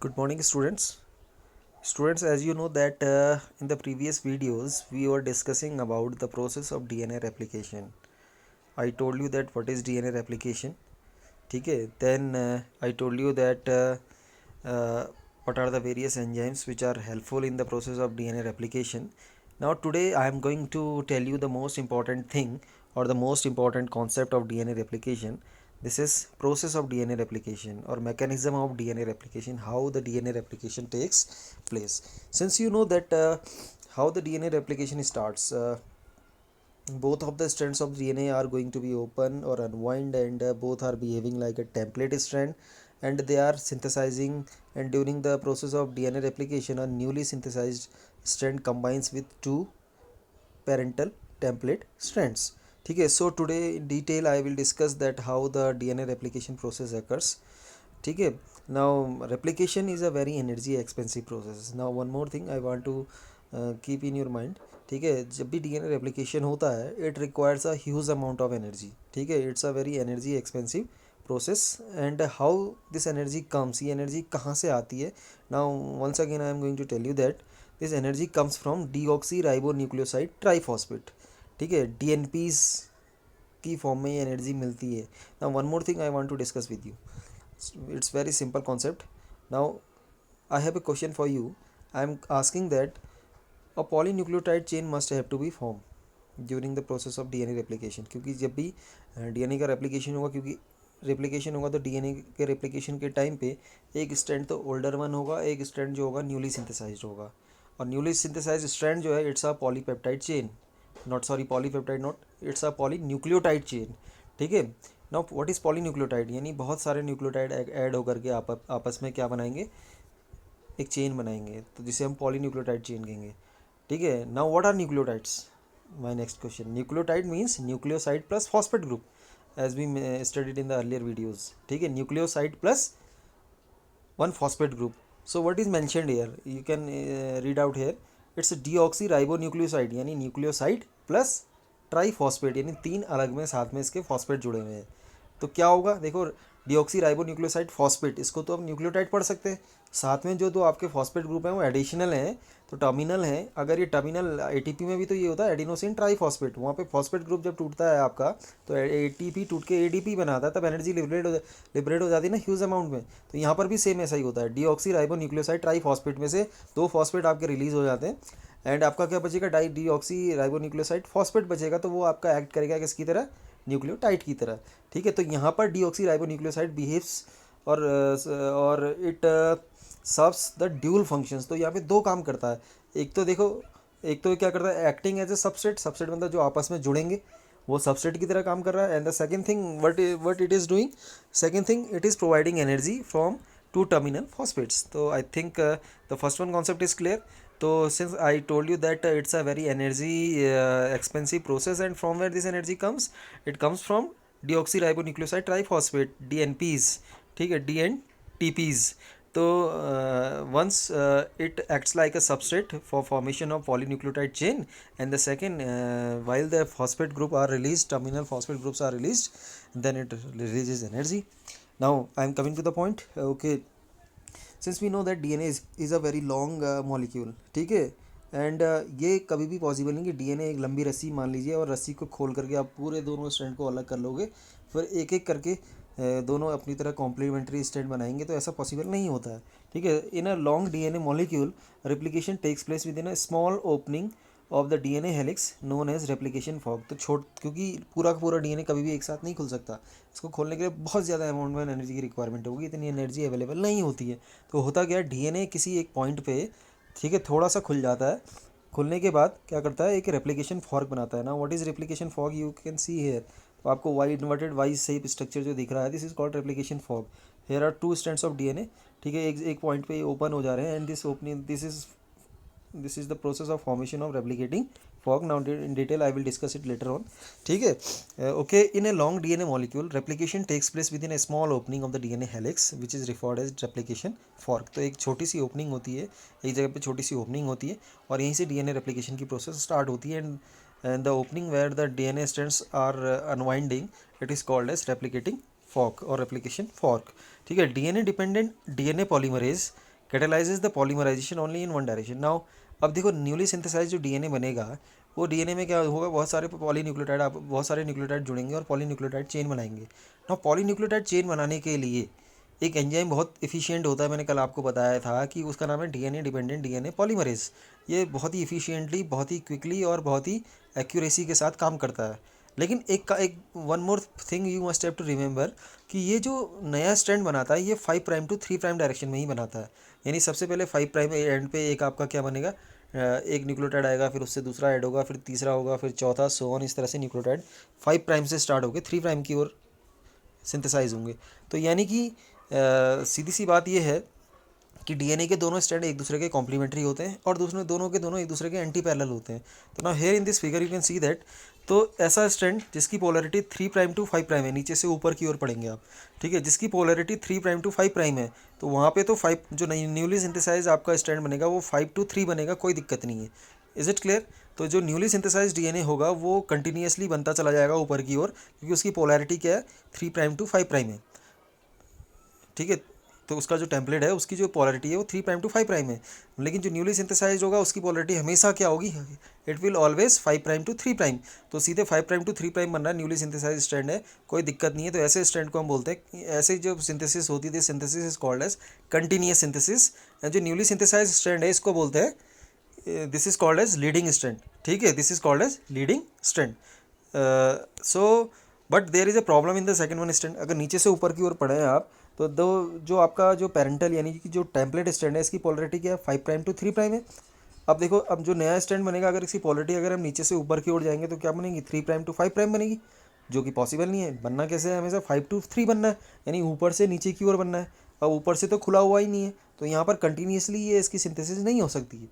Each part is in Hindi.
Good morning, students. Students, as you know that in the previous videos we were discussing about the process of DNA replication. I told you that what is DNA replication. Okay. Then I told you that what are the various enzymes which are helpful in the process of DNA replication. Now today I am going to tell you the most important thing or the most important concept of DNA replication. This is process of DNA replication or mechanism of DNA replication, how the DNA replication takes place. Since you know that how the DNA replication starts, both of the strands of DNA are going to be open or unwind, and both are behaving like a template strand, and they are synthesizing, and during the process of DNA replication a newly synthesized strand combines with two parental template strands. Okay, so today in detail I will discuss that how the DNA replication process occurs. Okay, now replication is a very energy expensive process. Now one more thing I want to keep in your mind. ठीक है, जब भी डीएनए रेप्लिकेशन होता है it requires a huge amount of energy. ठीक है, it's a very energy expensive process. And how this energy comes, ये एनर्जी कहाँ से आती है. Now once again I am going to tell you that this energy comes from deoxy ribo nucleoside triphosphate. ठीक है, डीएनपीज की फॉर्म में ये एनर्जी मिलती है. Now one more thing I want to discuss with you. It's very simple concept. Now I have a question for you. I am asking that a polynucleotide chain must have to be formed during the process of DNA replication. क्योंकि जब भी DNA का रेप्लिकेशन होगा, क्योंकि रेप्लिकेशन होगा तो DNA के रेप्लिकेशन के टाइम पे एक स्ट्रैंड तो ओल्डर वन होगा, एक स्ट्रैंड जो होगा न्यूली सिंथेसाइज्ड होगा. और न्यूली सिंथेसाइज्ड स्ट्रैंड जो है it's a polypeptide chain. Not sorry, polypeptide not, it's a polynucleotide chain. ठीक है. नाउ व्हाट इज़ पॉलीन्यूक्लियोटाइड, यानी बहुत सारे न्यूक्लियोटाइड ऐड होकर के आपस में क्या बनाएंगे, एक चेन बनाएंगे, तो जिसे हम पॉलीन्यूक्लियोटाइड चेन कहेंगे. ठीक है. Now what are nucleotides, my next question. Nucleotide means nucleoside plus phosphate group as we studied in the earlier videos. ठीक है, nucleoside plus one phosphate group. So what is mentioned here, you can read out here. It's a deoxyribonucleoside, यानी न्यूक्लियोसाइड प्लस ट्राईफॉस्फेट, यानी तीन अलग में साथ में इसके फॉस्फेट जुड़े हुए हैं. तो क्या होगा, देखो डीऑक्सीराइबोन्यूक्लियोसाइड फॉस्फेट, इसको तो हम न्यूक्लियोटाइड पढ़ सकते हैं. साथ में जो दो आपके फॉस्फेट ग्रुप हैं वो एडिशनल हैं, तो टर्मिनल हैं. अगर ये टर्मिनल एटीपी में भी तो ये होता है एडिनोसिन ट्राईफॉस्फेट. वहाँ पे फॉस्फेट ग्रुप जब टूटता है आपका तो एटीपी टूट के एडीपी बनाता है, तब एनर्जी लिबरेट हो जाती है ना ह्यूज अमाउंट में. तो यहाँ पर भी सेम ऐसा ही होता है. डीऑक्सीराइबोन्यूक्लियोसाइड ट्राईफॉस्फेट में से दो फॉस्फेट आपके रिलीज हो जाते हैं, एंड आपका क्या बचेगा, डीऑक्सीराइबोन्यूक्लियोसाइड फॉस्फेट बचेगा. तो वो आपका एक्ट करेगा किसकी तरह, न्यूक्लियोटाइड की तरह. ठीक है. तो यहाँ पर डीऑक्सीराइबोन्यूक्लियोसाइड बिहेव्स और it serves the dual functions. तो यहाँ पे दो काम करता है. एक तो देखो, एक तो क्या करता है, acting as a substrate. Substrate मतलब जो आपस में जुड़ेंगे वो सबस्ट्रेट की तरह काम कर रहा है. And the second thing what it is doing, second thing it is providing energy from two terminal phosphates. तो I think the first one concept is clear. तो since I told you that it's a very energy expensive process, and from where this energy comes, it comes from deoxyribonucleoside triphosphate DNPs. ठीक है, DNTPs. तो once it acts like a substrate for formation of polynucleotide chain, and the second while the phosphate group are released, terminal phosphate groups are released, then it releases energy. Now I am coming to the point. Okay, since we know that DNA is a very long molecule. ठीक है. एंड ये कभी भी पॉसिबल नहीं कि डीएनए एक लंबी रस्सी मान लीजिए और रस्सी को खोल करके आप पूरे दोनों स्ट्रैंड को अलग कर लोगे, फिर एक एक करके दोनों अपनी तरह कॉम्प्लीमेंट्री स्ट्रैंड बनाएंगे. तो ऐसा पॉसिबल नहीं होता है. ठीक है. In a long DNA molecule replication takes place within a small opening of the DNA helix known as replication fork. तो क्योंकि पूरा का पूरा डीएनए कभी भी एक साथ नहीं खुल सकता, इसको खोलने के लिए बहुत ज़्यादा अमाउंट में एनर्जी की रिक्वायरमेंट होगी, इतनी एनर्जी अवेलेबल नहीं होती है. तो होता क्या है, डीएनए किसी एक पॉइंट पे, ठीक है, थोड़ा सा खुल जाता है. खुलने के बाद क्या करता है, एक रेप्लिकेशन फॉर्क बनाता है. Now what is replication fork, you can see here. तो आपको Y inverted Y shape structure जो दिख रहा है, this is called replication fork. Here are two strands of DNA. ठीक है, एक पॉइंट पे ओपन हो जा रहे हैं, and this opening this is the process of formation of replicating fork. Now in detail I will discuss it later on. ठीक है. Okay, in a long DNA molecule replication takes place within a small opening of the DNA helix which is referred as replication fork. तो एक छोटी सी ओपनिंग होती है, एक जगह पे छोटी सी ओपनिंग होती है, और यहीं से डीएनए रेप्लिकेशन की प्रोसेस स्टार्ट होती है. And the opening where the DNA strands are unwinding, it is called as replicating fork और रेप्लिकेशन फॉर्क. ठीक है. DNA dependent DNA polymerase catalyses the polymerisation only in one direction. Now अब देखो न्यूली सिंथेसाइज जो डीएनए बनेगा वो डीएनए में क्या होगा, बहुत सारे पॉलीन्यूक्लियोटाइड, आप बहुत सारे न्यूक्लियोटाइड जुड़ेंगे और पॉलीन्यूक्लियोटाइड चेन बनाएंगे। नाउ पॉलीन्यूक्लियोटाइड चेन बनाने के लिए एक एंजाइम बहुत इफिशियंट होता है, मैंने कल आपको बताया था कि उसका नाम है डीएनए डिपेंडेंट डीएनए पॉलीमरेज। ये बहुत ही इफिशियंटली, बहुत ही क्विकली और बहुत ही एक्यूरेसी के साथ काम करता है। लेकिन एक one more thing you must have to remember कि ये जो नया स्ट्रैंड बनाता है ये 5 प्राइम टू 3 प्राइम डायरेक्शन में ही बनाता है। यानी सबसे पहले 5 प्राइम एंड पे एक आपका क्या बनेगा, एक न्यूक्लियोटाइड आएगा, फिर उससे दूसरा ऐड होगा, फिर तीसरा होगा, फिर चौथा, सो ऑन, इस तरह से न्यूक्लियोटाइड 5 प्राइम से स्टार्ट होकर 3 प्राइम की ओर सिंथेसाइज होंगे। तो यानी कि सीधी सी बात ये है कि डीएनए के दोनों स्ट्रैंड एक दूसरे के कॉम्प्लीमेंट्री होते हैं और दूसरे दोनों के दोनों एक दूसरे के एंटी पैरेलल होते हैं। तो now here in this figure you can see that, तो ऐसा स्ट्रैंड जिसकी पोलैरिटी 3 प्राइम टू 5 प्राइम है, नीचे से ऊपर की ओर पढ़ेंगे आप, ठीक है, जिसकी पोलैरिटी 3 प्राइम टू 5 प्राइम है, तो वहाँ पे तो 5 जो न्यूली सिंथेसाइज आपका स्ट्रैंड बनेगा वो 5 टू 3 बनेगा, कोई दिक्कत नहीं है। Is it clear? तो जो न्यूली सिंथेसाइज डीएनए होगा वो कंटिन्यूसली बनता चला जाएगा ऊपर की ओर, क्योंकि उसकी पोलैरिटी क्या है, 3 प्राइम टू 5 प्राइम है, ठीक है। तो उसका जो टेम्पलेट है उसकी जो पोलैरिटी है वो 3 प्राइम टू 5 प्राइम है। लेकिन जो न्यूली सिंथेसाइज होगा उसकी पोलैरिटी हमेशा क्या होगी, it will always 5 prime to 3 prime. तो सीधे 5 प्राइम टू 3 प्राइम बन रहा है, न्यूली सिंथेसाइज स्ट्रैंड है, कोई दिक्कत नहीं है। तो ऐसे स्ट्रैंड को हम बोलते हैं, ऐसे जो सिंथेसिस होती थी, synthesis is called as continuous synthesis. जो न्यूली सिंथेसाइज स्ट्रैंड है इसको बोलते हैं, this is called as leading strand, ठीक है, this is called as leading strand. So but there is a problem in the second one strand. अगर नीचे से ऊपर की ओर पढ़ें आप, तो दो जो आपका जो पेरेंटल यानी कि जो टेम्पलेट स्ट्रैंड है इसकी पोलैरिटी क्या है, 5 प्राइम टू 3 प्राइम है। अब देखो, अब जो नया स्ट्रैंड बनेगा अगर इसकी पोलैरिटी अगर हम नीचे से ऊपर की ओर जाएंगे तो क्या बनेगी, 3 प्राइम टू 5 प्राइम बनेगी, जो कि पॉसिबल नहीं है। बनना कैसे है, हमेशा 5 टू 3 बनना है, यानी ऊपर से नीचे की ओर बनना है। अब ऊपर से तो खुला हुआ ही नहीं है, तो यहाँ पर कंटिन्यूसली ये इसकी सिंथेसिस नहीं हो सकती है,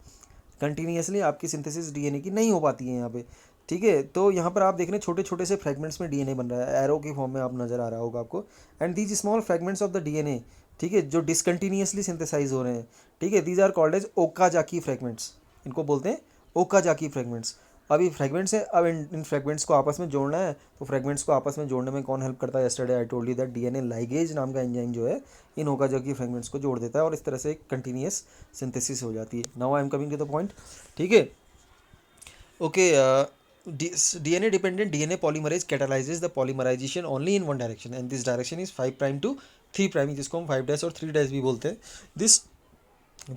कंटिन्यूसली आपकी सिंथेसिस डीएनए की नहीं हो पाती है यहाँ पे, ठीक है। तो यहाँ पर आप देख रहे हैं छोटे छोटे से फ्रेगमेंट्स में डीएनए बन रहा है, एरो के फॉर्म में आप नज़र आ रहा होगा आपको। And these small fragments of the DNA, ठीक है, जो डिसकंटिन्यूसली सिंथेसाइज हो रहे हैं, ठीक है, these are called as Okazaki fragments, इनको बोलते हैं ओकाजाकी फ्रेगमेंट्स। अभी फ्रेगमेंट्स है, अब इन फ्रेगमेंट्स को आपस में जोड़ना है, तो फ्रेगमेंट्स को आपस में जोड़ने में कौन हेल्प करता है, yesterday I told you that DNA ligase नाम का एंजाइम जो है इन ओकाजाकी फ्रेगमेंट्स को जोड़ देता है और इस तरह से एक कंटिन्यूस सिंथेसिस हो जाती है। Now I am coming to the point, ठीक है। Okay, DNA dependent DNA polymerase catalyzes the polymerization only in one direction and this direction is 5 prime to 3 prime, जिसको हम 5 डैश और 3 डैश भी बोलते हैं। This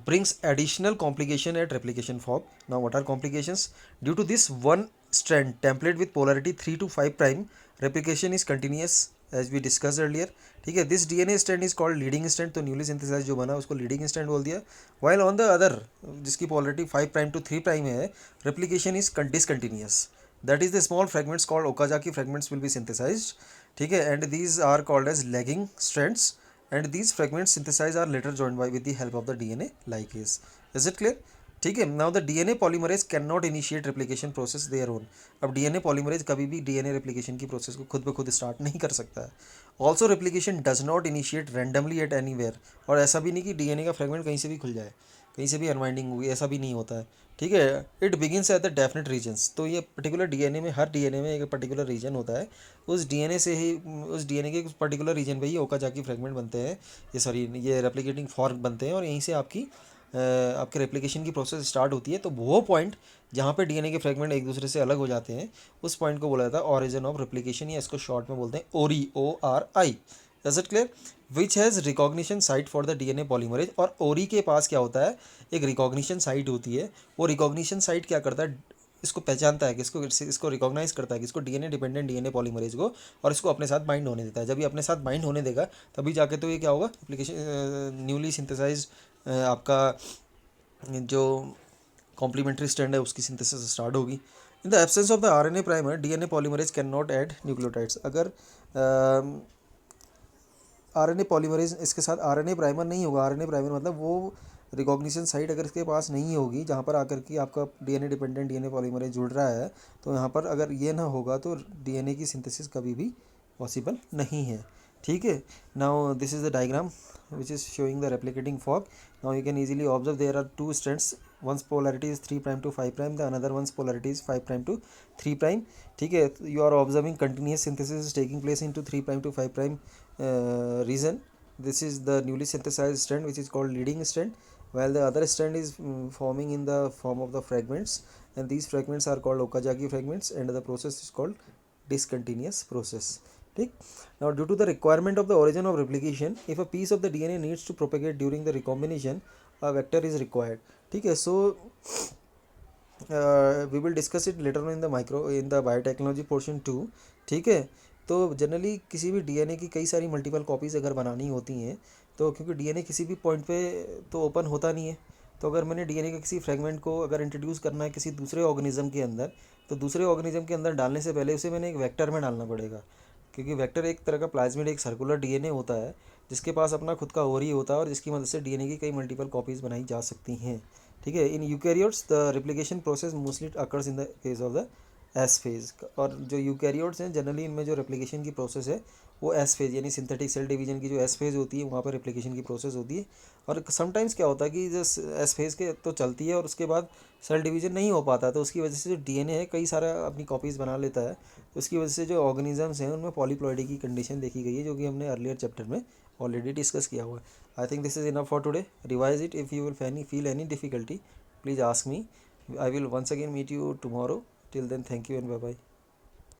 brings additional complication at replication fork. Now what are complications? Due to this one strand template with polarity 3 to 5 prime, replication is continuous as we discussed earlier, ठीक है। This DNA strand is called leading strand, तो न्यूली सिंथेसाइज जो बना उसको लीडिंग स्ट्रैंड बोल दिया। वाइल ऑन द अदर जिसकी पोलैरिटी 5 प्राइम टू 3 प्राइम है, replication is discontinuous, that is the small fragments called Okazaki fragments will be synthesized, ठीक है। And these are called as lagging strands and these fragments synthesized are later joined by with the help of the DNA ligase. Is it clear? ठीक है। Now the DNA polymerase can not initiate replication process their own. अब डीएनए पॉलीमरेज कभी भी डीएनए रेप्लिकेशन की प्रोसेस को खुद ब खुद स्टार्ट नहीं कर सकता है। Also replication does not initiate randomly at anywhere, और ऐसा भी नहीं कि डीएनए का फ्रेगमेंट कहीं से भी खुल जाए, कहीं से भी अनवाइंडिंग हुई, ऐसा भी नहीं होता है, ठीक है। It begins at the definite regions, तो ये पर्टिकुलर डीएनए में, हर डीएनए में एक पर्टिकुलर रीजन होता है, उस डीएनए से ही, उस डीएनए के पर्टिकुलर रीजन पे ही ओकाजाकी फ्रेगमेंट बनते हैं, ये सॉरी ये रेप्लिकेटिंग फॉर्क बनते हैं, और यहीं से आपके रेप्लिकेशन की प्रोसेस स्टार्ट होती है। तो वो पॉइंट जहाँ पे डीएनए के फ्रेगमेंट एक दूसरे से अलग हो जाते हैं, उस पॉइंट को बोला जाता है ऑरिजिन ऑफ रेप्लिकेशन, या इसको शॉर्ट में बोलते हैं ओरी, ORI। Is it clear? Which has recognition site for the DNA polymerase. और ओरी के पास क्या होता है, एक रिकॉग्निशन साइट होती है। वो रिकॉग्निशन साइट क्या करता है, इसको पहचानता है कि इसको रिकॉग्नाइज करता है कि इसको डीएनए डिपेंडेंट डीएनए पॉलीमरेज को, और इसको अपने साथ बाइंड होने देता है। जब ये अपने साथ बाइंड होने देगा तभी जाके तो ये क्या होगा, एप्लीकेशन न्यूली सिंथेसाइज आपका जो कॉम्प्लीमेंट्री स्ट्रैंड है उसकी सिंथेसिस स्टार्ट होगी। In the absence of the RNA primer DNA polymerase can not add nucleotides. अगर आरएनए पॉलीमरेज इसके साथ आरएनए प्राइमर नहीं होगा, आरएनए प्राइमर मतलब वो रिकॉग्निशन साइट अगर इसके पास नहीं होगी जहाँ पर आकर के आपका डीएनए डिपेंडेंट डीएनए पॉलीमरेज जुड़ रहा है, तो यहाँ पर अगर ये ना होगा तो डीएनए की सिंथेसिस कभी भी पॉसिबल नहीं है, ठीक है। Now this is the diagram which is showing the replicating fork. Now you can easily observe there are two strands, one's polarity is 3 prime to 5 prime, the another one's polarity is 5 prime to 3 prime, ठीक है। you are observing continuous synthesis is taking place into 3 prime to 5 prime region, this is the newly synthesized strand which is called leading strand, while the other strand is forming in the form of the fragments, and these fragments are called Okazaki fragments, and the process is called discontinuous process. ठीक. Now due to the requirement of the origin of replication, if a piece of the DNA needs to propagate during the recombination, a vector is required. ठीक है. So we will discuss it later on in the biotechnology portion too. ठीक है. तो जनरली किसी भी डीएनए की कई सारी मल्टीपल कॉपीज़ अगर बनानी होती हैं, तो क्योंकि डीएनए किसी भी पॉइंट पे तो ओपन होता नहीं है, तो अगर मैंने डीएनए के किसी फ्रेगमेंट को अगर इंट्रोड्यूस करना है किसी दूसरे ऑर्गेनिज्म के अंदर, तो दूसरे ऑर्गेनिज्म के अंदर डालने से पहले उसे मैंने एक वेक्टर में डालना पड़ेगा, क्योंकि वेक्टर एक तरह का प्लाज्मिड एक सर्कुलर डीएनए होता है जिसके पास अपना खुद का ओवरी होता है और जिसकी मदद से डीएनए की कई मल्टीपल कॉपीज़ बनाई जा सकती हैं. ठीक है. In eukaryotes the replication process mostly occurs in the case of the S phase. और जो यूकैरियोट्स हैं जनरली इनमें जो रेप्लिकेशन की प्रोसेस है वो एस फेज़ यानी सिंथेटिक सेल डिवीजन की जो एस फेज़ होती है वहाँ पर रेप्लिकेशन की प्रोसेस होती है. और समटाइम्स क्या होता है कि जो एस फेज़ के तो चलती है और उसके बाद सेल डिवीजन नहीं हो पाता, तो उसकी वजह से जो डीएनए है कई सारा अपनी कॉपीज़ बना लेता है, तो उसकी वजह से जो ऑर्गेनिजम्स हैं उनमें पॉलीप्लॉइडी की कंडीशन देखी गई है, जो कि हमने अर्लियर चैप्टर में ऑलरेडी डिस्कस किया हुआ है. I think this is enough for today. Revise it. If you will feel any difficulty, please ask me. I will once again meet you tomorrow. Till then, thank you and bye bye.